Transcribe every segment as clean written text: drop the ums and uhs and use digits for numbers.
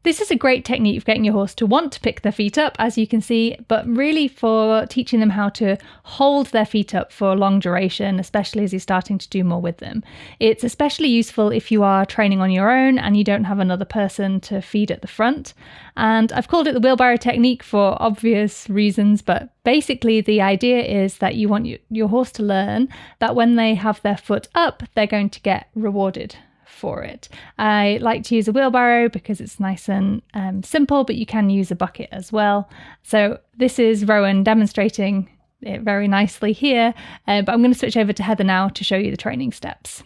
This is a great technique for getting your horse to want to pick their feet up, as you can see, but really for teaching them how to hold their feet up for a long duration, especially as you're starting to do more with them. It's especially useful if you are training on your own and you don't have another person to feed at the front. And I've called it the wheelbarrow technique for obvious reasons, but basically the idea is that you want your horse to learn that when they have their foot up, they're going to get rewarded for it. I like to use a wheelbarrow because it's nice and simple, but you can use a bucket as well. So this is Rowan demonstrating it very nicely here, but I'm going to switch over to Heather now to show you the training steps.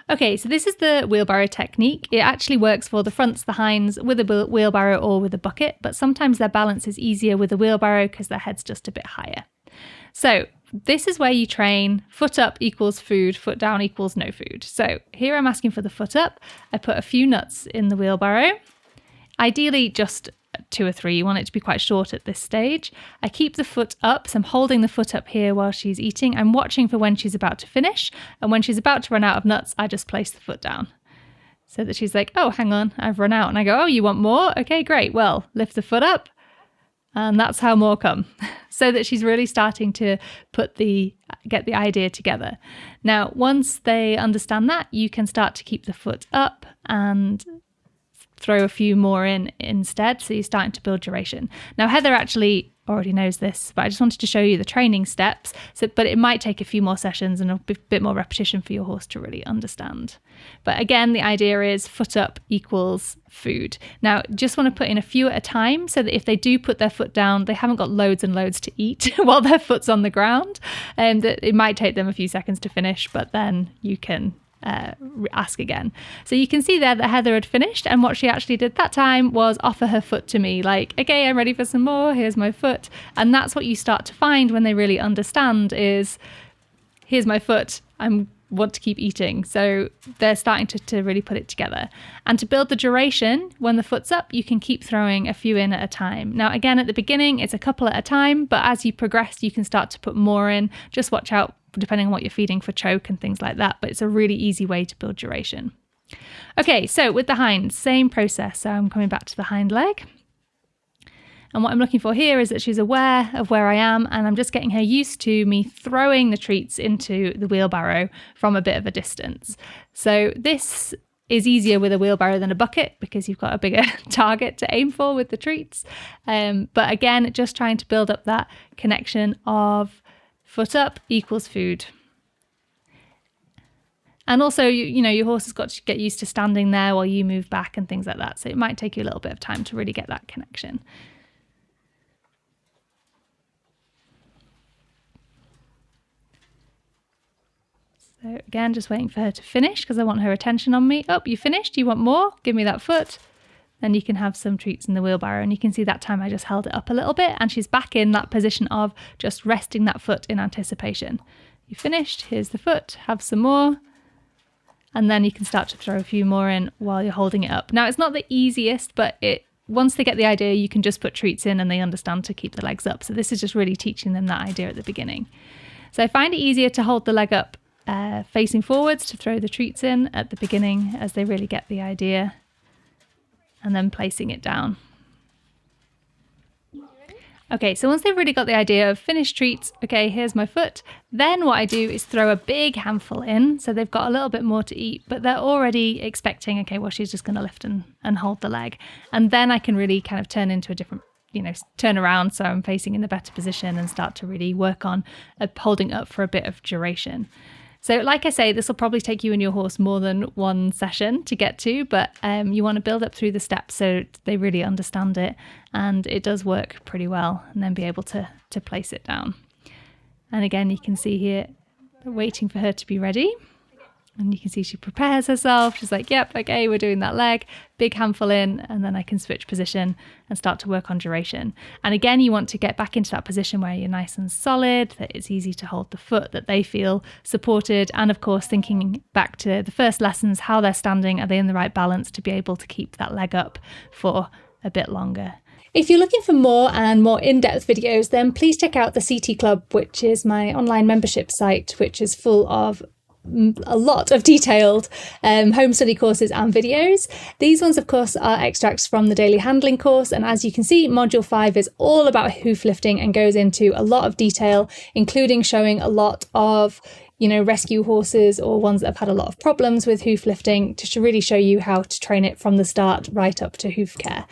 Okay, so this is the wheelbarrow technique. It actually works for the fronts, the hinds, with a wheelbarrow or with a bucket, but sometimes their balance is easier with a wheelbarrow because their head's just a bit higher. So this is where you train foot up equals food, foot down equals no food. So here I'm asking for the foot up. I put a few nuts in the wheelbarrow, ideally just 2 or 3. You want it to be quite short at this stage. I keep the foot up, so I'm holding the foot up here while she's eating. I'm watching for when she's about to finish, and when she's about to run out of nuts, I just place the foot down so that she's like, oh, hang on, I've run out. And I go, oh, you want more? Okay, great. Well, lift the foot up. And that's how more come, so that she's really starting to get the idea together. Now, once they understand that, you can start to keep the foot up and throw a few more in instead. So you're starting to build duration. Now, Heather actually already knows this, but I just wanted to show you the training steps. But it might take a few more sessions and a bit more repetition for your horse to really understand. But again, the idea is foot up equals food. Now, just want to put in a few at a time so that if they do put their foot down, they haven't got loads and loads to eat while their foot's on the ground. And it might take them a few seconds to finish, but then you can ask again. So you can see there that Heather had finished, and what she actually did that time was offer her foot to me, like, okay, I'm ready for some more, here's my foot. And that's what you start to find when they really understand is, here's my foot, I want to keep eating. So they're starting to really put it together. And to build the duration, when the foot's up, you can keep throwing a few in at a time. Now, again, at the beginning, it's a couple at a time, but as you progress, you can start to put more in. Just watch out depending on what you're feeding for choke and things like that, but it's a really easy way to build duration. Okay, so with the hinds, same process. So I'm coming back to the hind leg. And what I'm looking for here is that she's aware of where I am, and I'm just getting her used to me throwing the treats into the wheelbarrow from a bit of a distance. So this is easier with a wheelbarrow than a bucket because you've got a bigger target to aim for with the treats. But again, just trying to build up that connection of foot up equals food. And also, your horse has got to get used to standing there while you move back and things like that. So it might take you a little bit of time to really get that connection. So again, just waiting for her to finish because I want her attention on me. Oh, you finished? You want more? Give me that foot. Then you can have some treats in the wheelbarrow. And you can see that time I just held it up a little bit and she's back in that position of just resting that foot in anticipation. You finished? Here's the foot. Have some more. And then you can start to throw a few more in while you're holding it up. Now, it's not the easiest, but once they get the idea, you can just put treats in and they understand to keep the legs up. So this is just really teaching them that idea at the beginning. So I find it easier to hold the leg up facing forwards to throw the treats in at the beginning as they really get the idea, and then placing it down. Okay, so once they've really got the idea of finished treats, okay, here's my foot, then what I do is throw a big handful in, so they've got a little bit more to eat, but they're already expecting, okay, well, she's just going to lift and hold the leg. And then I can really kind of turn into a different, turn around so I'm facing in a better position and start to really work on holding up for a bit of duration. So like I say, this will probably take you and your horse more than one session to get to, but you want to build up through the steps so they really understand it, and it does work pretty well, and then be able to place it down. And again, you can see here, waiting for her to be ready. And you can see she prepares herself. She's like, yep, okay, we're doing that leg. Big handful in, and then I can switch position and start to work on duration. And again, you want to get back into that position where you're nice and solid, that it's easy to hold the foot, that they feel supported. And of course, thinking back to the first lessons, how they're standing, are they in the right balance to be able to keep that leg up for a bit longer. If you're looking for more and more in-depth videos, then please check out the CT Club, which is my online membership site, which is full of a lot of detailed home study courses and videos. These ones, of course, are extracts from the daily handling course. And as you can see, module 5 is all about hoof lifting and goes into a lot of detail, including showing a lot of rescue horses or ones that have had a lot of problems with hoof lifting, to really show you how to train it from the start right up to hoof care.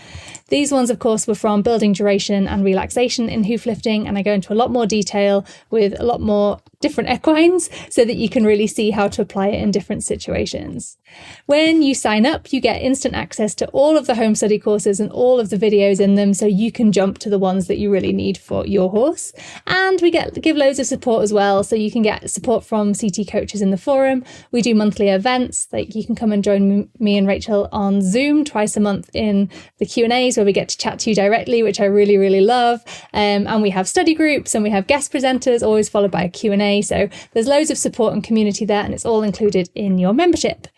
These ones, of course, were from building duration and relaxation in hoof lifting, and I go into a lot more detail with a lot more different equines so that you can really see how to apply it in different situations. When you sign up, you get instant access to all of the home study courses and all of the videos in them, so you can jump to the ones that you really need for your horse. And we give loads of support as well, so you can get support from CT coaches in the forum. We do monthly events, like you can come and join me and Rachel on Zoom twice a month in the Q&As, where we get to chat to you directly, which I really, really love. And we have study groups and we have guest presenters, always followed by a Q&A. So there's loads of support and community there, and it's all included in your membership.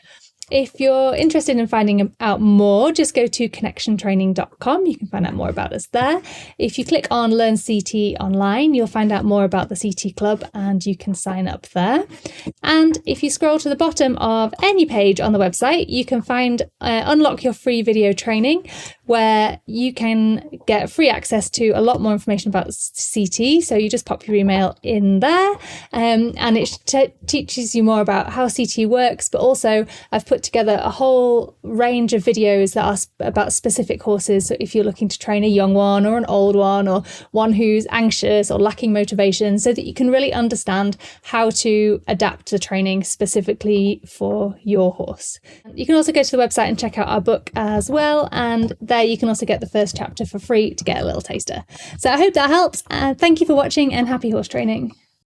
If you're interested in finding out more, just go to connectiontraining.com. You can find out more about us there. If you click on Learn CT online, you'll find out more about the CT Club and you can sign up there. And if you scroll to the bottom of any page on the website, you can find Unlock Your Free Video Training, where you can get free access to a lot more information about CT. So you just pop your email in there, and it teaches you more about how CT works, but also I've put together a whole range of videos that are about specific horses. So if you're looking to train a young one or an old one, or one who's anxious or lacking motivation, so that you can really understand how to adapt the training specifically for your horse. You can also go to the website and check out our book as well, and there you can also get the first chapter for free to get a little taster. So I hope that helps, and thank you for watching, and happy horse training.